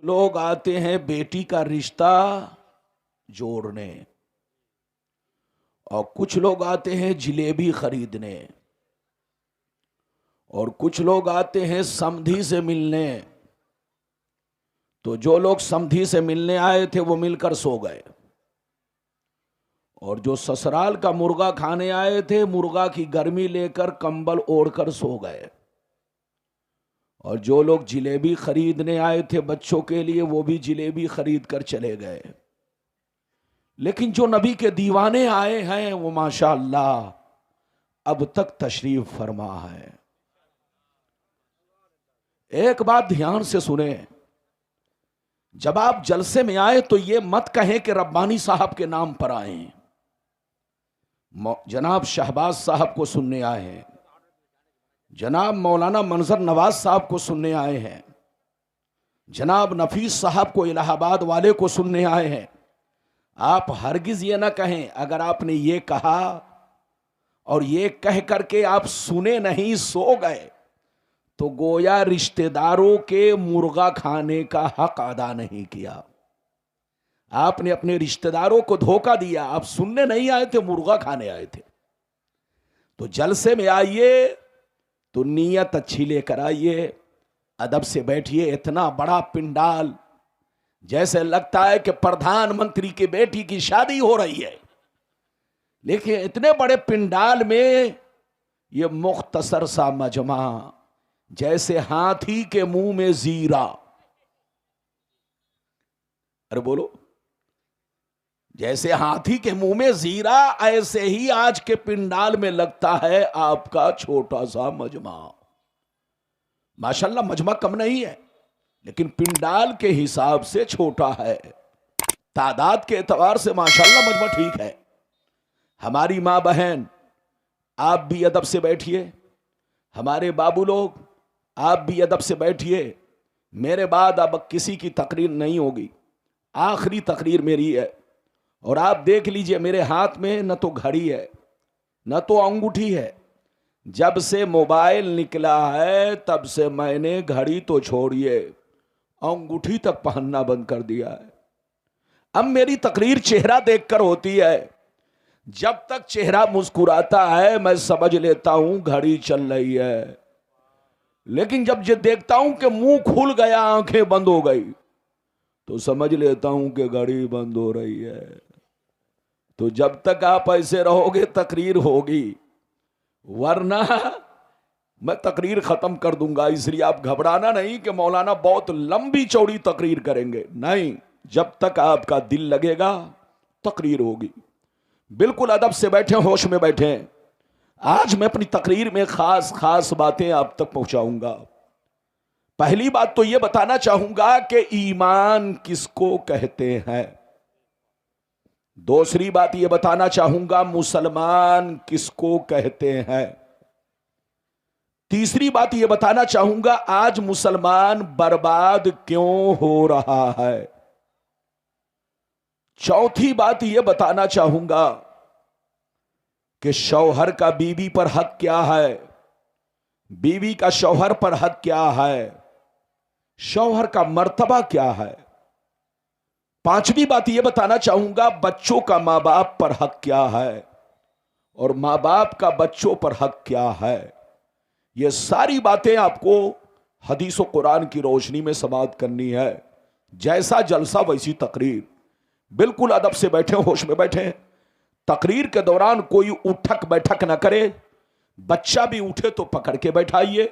لوگ آتے ہیں بیٹی کا رشتہ جوڑنے، اور کچھ لوگ آتے ہیں جلیبی خریدنے، اور کچھ لوگ آتے ہیں سمدھی سے ملنے۔ تو جو لوگ سمدھی سے ملنے آئے تھے وہ مل کر سو گئے، اور جو سسرال کا مرغا کھانے آئے تھے مرغا کی گرمی لے کر کمبل اوڑھ کر سو گئے، اور جو لوگ جلیبی خریدنے آئے تھے بچوں کے لیے وہ بھی جلیبی خرید کر چلے گئے۔ لیکن جو نبی کے دیوانے آئے ہیں وہ ماشاءاللہ اب تک تشریف فرما ہے۔ ایک بات دھیان سے سنیں، جب آپ جلسے میں آئے تو یہ مت کہیں کہ ربانی صاحب کے نام پر آئے ہیں۔ جناب شہباز صاحب کو سننے آئے ہیں، جناب مولانا منظر نواز صاحب کو سننے آئے ہیں، جناب نفیس صاحب کو الہ آباد والے کو سننے آئے ہیں۔ آپ ہرگز یہ نہ کہیں، اگر آپ نے یہ کہا اور یہ کہہ کر کے آپ سنے نہیں سو گئے تو گویا رشتہ داروں کے مرغا کھانے کا حق ادا نہیں کیا۔ آپ نے اپنے رشتہ داروں کو دھوکہ دیا، آپ سننے نہیں آئے تھے، مرغا کھانے آئے تھے۔ تو جلسے میں آئیے تو نیت اچھی لے کر آئیے، ادب سے بیٹھیے۔ اتنا بڑا پنڈال جیسے لگتا ہے کہ پردھان منتری کی بیٹی کی شادی ہو رہی ہے، لیکن اتنے بڑے پنڈال میں یہ مختصر سا مجمع جیسے ہاتھی کے منہ میں زیرہ، ارے بولو، جیسے ہاتھی کے منہ میں زیرہ، ایسے ہی آج کے پنڈال میں لگتا ہے آپ کا چھوٹا سا مجمع۔ ماشاءاللہ مجمع کم نہیں ہے لیکن پنڈال کے حساب سے چھوٹا ہے، تعداد کے اعتبار سے ماشاءاللہ مجمع ٹھیک ہے۔ ہماری ماں بہن آپ بھی ادب سے بیٹھیے، ہمارے بابو لوگ آپ بھی ادب سے بیٹھیے۔ میرے بعد اب کسی کی تقریر نہیں ہوگی، آخری تقریر میری ہے، اور آپ دیکھ لیجئے میرے ہاتھ میں نہ تو گھڑی ہے نہ تو انگوٹھی ہے۔ جب سے موبائل نکلا ہے تب سے میں نے گھڑی تو چھوڑیے انگوٹھی تک پہننا بند کر دیا ہے۔ اب میری تقریر چہرہ دیکھ کر ہوتی ہے، جب تک چہرہ مسکراتا ہے میں سمجھ لیتا ہوں گھڑی چل رہی ہے، لیکن جب یہ دیکھتا ہوں کہ منہ کھل گیا آنکھیں بند ہو گئی تو سمجھ لیتا ہوں کہ گھڑی بند ہو رہی ہے۔ تو جب تک آپ ایسے رہو گے تقریر ہوگی، ورنہ میں تقریر ختم کر دوں گا۔ اس لیے آپ گھبرانا نہیں کہ مولانا بہت لمبی چوڑی تقریر کریں گے، نہیں، جب تک آپ کا دل لگے گا تقریر ہوگی۔ بالکل ادب سے بیٹھیں، ہوش میں بیٹھیں۔ آج میں اپنی تقریر میں خاص باتیں آپ تک پہنچاؤں گا۔ پہلی بات تو یہ بتانا چاہوں گا کہ ایمان کس کو کہتے ہیں۔ دوسری بات یہ بتانا چاہوں گا مسلمان کس کو کہتے ہیں۔ تیسری بات یہ بتانا چاہوں گا آج مسلمان برباد کیوں ہو رہا ہے۔ چوتھی بات یہ بتانا چاہوں گا کہ شوہر کا بیوی پر حق کیا ہے، بیوی کا شوہر پر حق کیا ہے، شوہر کا مرتبہ کیا ہے۔ پانچویں بات یہ بتانا چاہوں گا بچوں کا ماں باپ پر حق کیا ہے اور ماں باپ کا بچوں پر حق کیا ہے۔ یہ ساری باتیں آپ کو حدیث و قرآن کی روشنی میں سماعت کرنی ہے۔ جیسا جلسہ ویسی تقریر، بالکل ادب سے بیٹھیں، ہوش میں بیٹھیں۔ تقریر کے دوران کوئی اٹھک بیٹھک نہ کرے، بچہ بھی اٹھے تو پکڑ کے بیٹھائیے،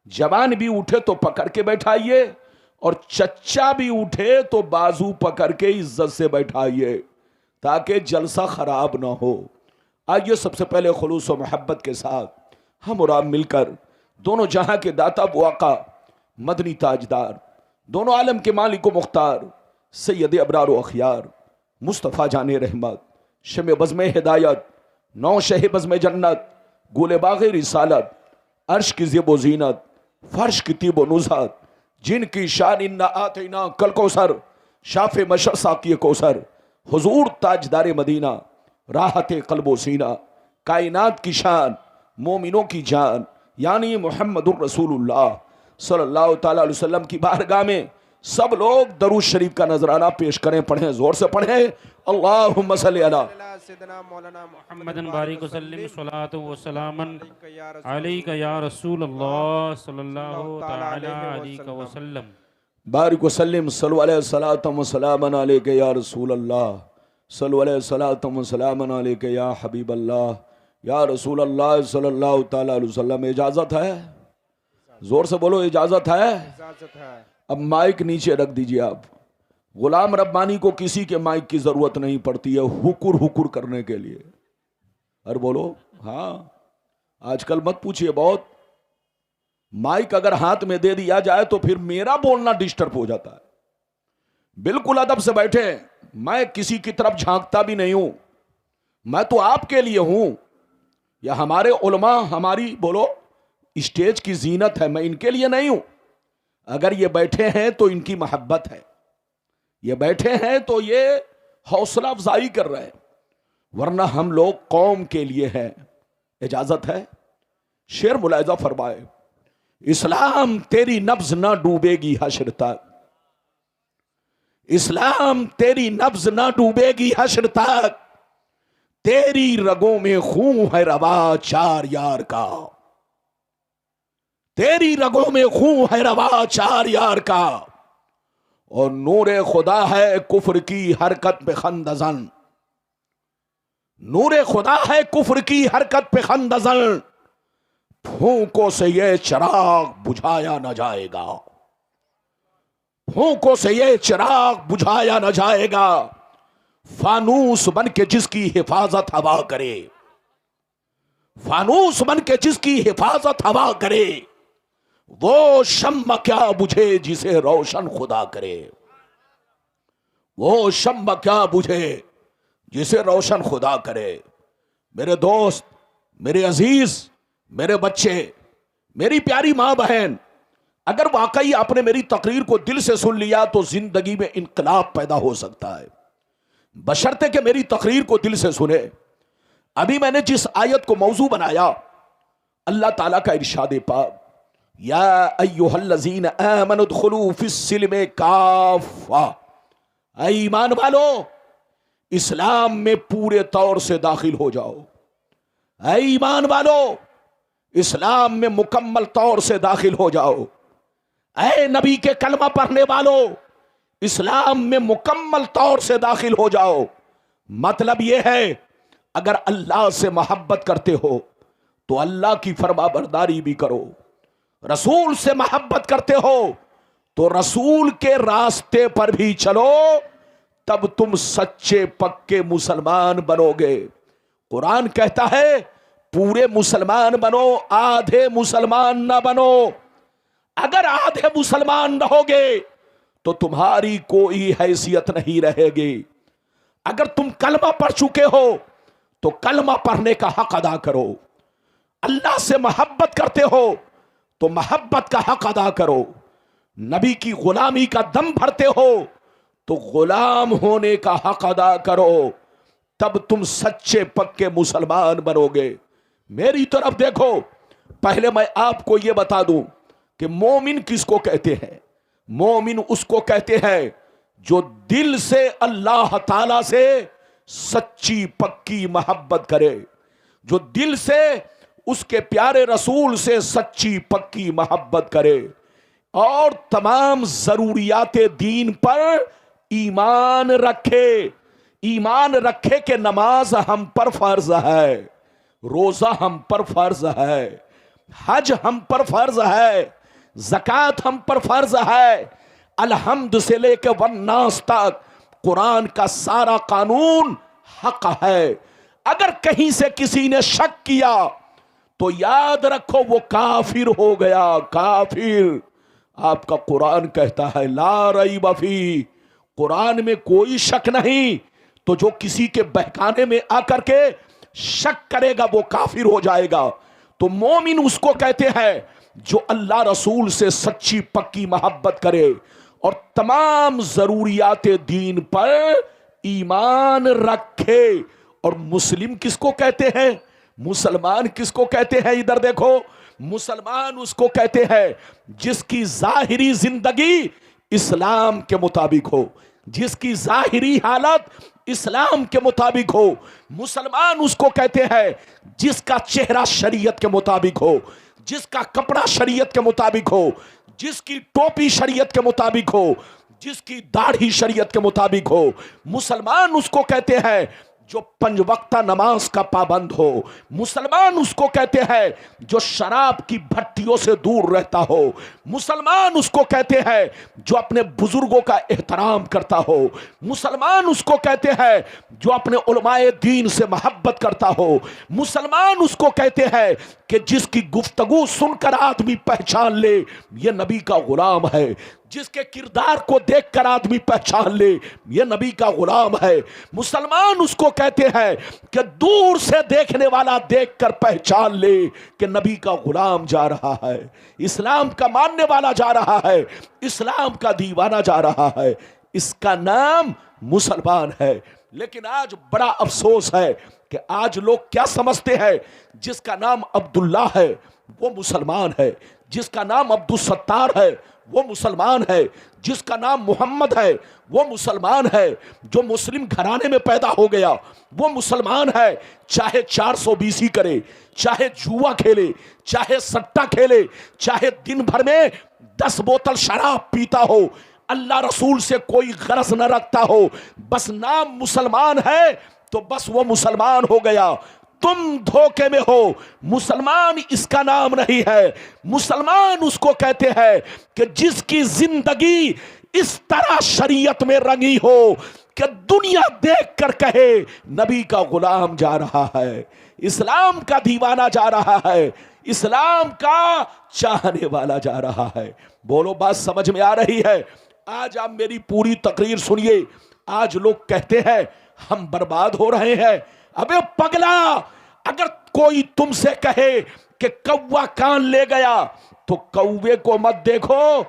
جوان بھی اٹھے تو پکڑ کے بیٹھائیے، اور چچا بھی اٹھے تو بازو پکڑ کے عزت سے بیٹھائیے تاکہ جلسہ خراب نہ ہو۔ آئیے سب سے پہلے خلوص و محبت کے ساتھ ہم اور آپ مل کر دونوں جہاں کے داتا و آقا، مدنی تاجدار، دونوں عالم کے مالک و مختار، سید ابرار و اخیار، مصطفیٰ جان رحمت، شمع بزم ہدایت، نو شہ بزم جنت، گل باغ رسالت، عرش کی زیب و زینت، فرش کی طیب و نزہت، جن کی شان انا آتینا کل کوثر، شاف مشرق ساقی کوثر، حضور تاجدار مدینہ، راحت قلب و سینہ، کائنات کی شان، مومنوں کی جان، یعنی محمد الرسول اللہ صلی اللہ تعالیٰ علیہ وسلم کی بارگاہ میں सब लोग दरूद शरीफ का नजराना पेश करें, पढ़ें, जोर से पढ़ें। अल्लाहुम्मा सल्ली अला मुहम्मदन बारिक वसल्लिम सलातो व सलामन अलैका या रसूल अल्लाह सल्लल्लाहु तआला अलैहि वसल्लम। बारिक वसल्लिम सल्लु अलैहि सलातम व सलामन अलैका या रसूल अल्लाह, सल्लु अलैहि सलातम व सलामन अलैका या हबीब अल्लाह, या रसूल अल्लाह सल्लल्लाहु तआला अलैहि वसल्लम। इजाजत है? जोर से बोलो, इजाजत है? इजाजत है। अब माइक नीचे रख दीजिए आप। गुलाम रब्बानी को किसी के माइक की जरूरत नहीं पड़ती है हुकुर हुकुर करने के लिए। अरे बोलो हाँ, आजकल मत पूछिए, बहुत माइक अगर हाथ में दे दिया जाए तो फिर मेरा बोलना डिस्टर्ब हो जाता है। बिल्कुल अदब से बैठे, मैं किसी की तरफ झांकता भी नहीं हूं, मैं तो आपके लिए हूं। या हमारे उलमा हमारी बोलो स्टेज की जीनत है, मैं इनके लिए नहीं हूं। अगर ये बैठे हैं तो इनकी मोहब्बत है, ये बैठे हैं तो ये हौसला अफजाई कर रहे हैं, वरना हम लोग कौम के लिए हैं। इजाजत है? शेर मुलायजा फरमाए, इस्लाम तेरी नब्ज ना डूबेगी हश्र तक, इस्लाम तेरी नब्ज ना डूबेगी हश्र तक, तेरी रगों में खून है रवा चार यार का, तेरी रगों में खून है रवा चार यार का, और नूरे खुदा है कुफ्र की हरकत पे खंदजन, नूरे खुदा है कुफ्र की हरकत पे खंदजन, फूंकों से ये चिराग बुझाया न जाएगा, फूंकों से ये चिराग बुझाया न जाएगा, फानूस बन के जिसकी हिफाजत हवा करे, फानूस बन के जिसकी हिफाजत हवा करे, वो शम्मा क्या बुझे जिसे रोशन खुदा करे, वो शम्मा क्या बुझे जिसे रोशन खुदा करे। मेरे दोस्त, मेरे अजीज, मेरे बच्चे, मेरी प्यारी माँ बहन, अगर वाकई आपने मेरी तकरीर को दिल से सुन लिया तो जिंदगी में इनकलाब पैदा हो सकता है, बशर्ते कि मेरी तकरीर को दिल से सुने। अभी मैंने जिस आयत को मौजू बनाया, अल्लाह ताला का इरशाद पाक, या अय्युहल्लज़ीन आमनु उदखुलू फिस्सिल्मि काफ़ा, ऐ ईमान वालो इस्लाम में पूरे तौर से दाखिल हो जाओ, ऐ ईमान वालो इस्लाम में मुकम्मल तौर से दाखिल हो जाओ, ऐ नबी के कलमा पढ़ने वालों इस्लाम में मुकम्मल तौर से दाखिल हो जाओ। मतलब यह है, अगर अल्लाह से मोहब्बत करते हो तो अल्लाह की फरमाबरदारी भी करो, रसूल से मोहब्बत करते हो तो रसूल के रास्ते पर भी चलो, तब तुम सच्चे पक्के मुसलमान बनोगे। कुरान कहता है पूरे मुसलमान बनो, आधे मुसलमान ना बनो। अगर आधे मुसलमान रहोगे तो तुम्हारी कोई हैसियत नहीं रहेगी। अगर तुम कलमा पढ़ चुके हो तो कलमा पढ़ने का हक अदा करो, अल्लाह से मोहब्बत करते हो तो मोहब्बत का हक अदा करो, नबी की गुलामी का दम भरते हो तो गुलाम होने का हक अदा करो, तब तुम सच्चे पक्के मुसलमान बनोगे। मेरी तरफ देखो, पहले मैं आपको यह बता दूं कि मोमिन किसको कहते हैं। मोमिन उसको कहते हैं जो दिल से अल्लाह ताला से सच्ची पक्की मोहब्बत करे, जो दिल से उसके प्यारे रसूल से सच्ची पक्की मोहब्बत करे, और तमाम जरूरियात दीन पर ईमान रखे। ईमान रखे कि नमाज हम पर फर्ज है, रोजा हम पर फर्ज है, हज हम पर फर्ज है, ज़कात हम पर फर्ज है, अलहम्द से लेकर वन्नास तक कुरान का सारा कानून हक है। अगर कहीं से किसी ने शक किया तो याद रखो वो काफिर हो गया, काफिर। आपका कुरान कहता है ला रैब फी, कुरान में कोई शक नहीं। तो जो किसी के बहकाने में आकर के शक करेगा वो काफिर हो जाएगा। तो मोमिन उसको कहते हैं जो अल्लाह रसूल से सच्ची पक्की मोहब्बत करे और तमाम जरूरियात दीन पर ईमान रखे। और मुस्लिम किसको कहते हैं, मुसलमान किसको कहते हैं? इधर देखो, मुसलमान उसको कहते हैं जिसकी जाहिरी जिंदगी इस्लाम के मुताबिक हो, जिसकी जाहिरी हालत इस्लाम के मुताबिक हो। मुसलमान उसको कहते हैं जिसका चेहरा शरीयत के मुताबिक हो, जिसका कपड़ा शरीयत के मुताबिक हो, जिसकी टोपी शरीयत के मुताबिक हो, जिसकी दाढ़ी शरीयत के मुताबिक हो। मुसलमान उसको कहते हैं जो पंज वक्ता नमाज का पाबंद हो। मुसलमान उसको कहते हैं जो शराब की भट्टियों से दूर रहता हो। मुसलमान उसको कहते हैं जो अपने बुजुर्गों का एहतराम करता हो। मुसलमान उसको कहते हैं जो अपने उलमाए दीन से मोहब्बत करता हो। मुसलमान उसको कहते हैं कि जिसकी गुफ्तगू सुनकर आदमी पहचान ले ये नबी का गुलाम है, जिसके किरदार को देखकर आदमी पहचान ले ये नबी का गुलाम है। मुसलमान उसको कहते हैं कि दूर से देखने वाला देखकर पहचान ले कि नबी का गुलाम जा रहा है, इस्लाम का मानने वाला जा रहा है, इस्लाम का दीवाना जा रहा है। इसका नाम मुसलमान है। लेकिन आज बड़ा अफसोस है कि आज लोग क्या समझते हैं, जिसका नाम अब्दुल्ला है वो मुसलमान है, जिसका नाम अब्दुल सत्तार है वो मुसलमान है, जिसका नाम मोहम्मद है वो मुसलमान है, जो मुस्लिम घराने में पैदा हो गया वो मुसलमान है। चाहे 420 करे, चाहे जुआ खेले, चाहे सट्टा खेले, चाहे दिन भर में 10 बोतल शराब पीता हो, अल्लाह रसूल से कोई गरज न रखता हो, बस नाम मुसलमान है तो बस वो मुसलमान हो गया। तुम धोखे में हो, मुसलमान इसका नाम नहीं है। मुसलमान उसको कहते हैं कि जिसकी जिंदगी इस तरह शरीयत में रंगी हो कि दुनिया देख कर कहे नबी का गुलाम जा रहा है, इस्लाम का दीवाना जा रहा है, इस्लाम का चाहने वाला जा रहा है। बोलो बात समझ में आ रही है? आज आप मेरी पूरी तकरीर सुनिए। आज लोग कहते हैं हम बर्बाद हो रहे हैं। अबे पगला, अगर कोई तुमसे कहे कि कौवा कान ले गया तो कौवे को मत देखो,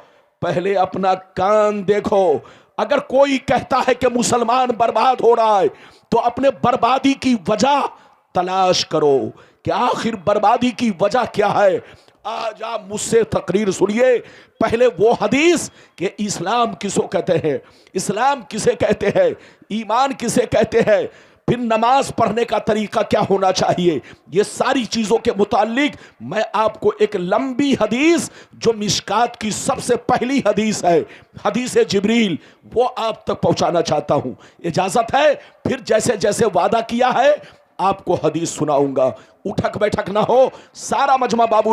पहले अपना कान देखो। अगर कोई कहता है कि मुसलमान बर्बाद हो रहा है तो अपने बर्बादी की वजह तलाश करो कि आखिर बर्बादी की वजह क्या है। आज आप मुझसे तकरीर सुनिए। पहले वो हदीस कि इस्लाम किसको कहते हैं, इस्लाम किसे कहते हैं, ईमान किसे कहते हैं, फिर नमाज पढ़ने का तरीका क्या होना चाहिए, ये सारी चीजों के मुतालिक मैं आपको एक लंबी हदीस जो मिशकात की सबसे पहली हदीस है, हदीस जिब्रील, वो आप तक पहुंचाना चाहता हूं। इजाजत है? फिर जैसे जैसे वादा किया है आपको हदीस सुनाऊंगा। उठक बैठक ना हो, सारा मजमा बाबू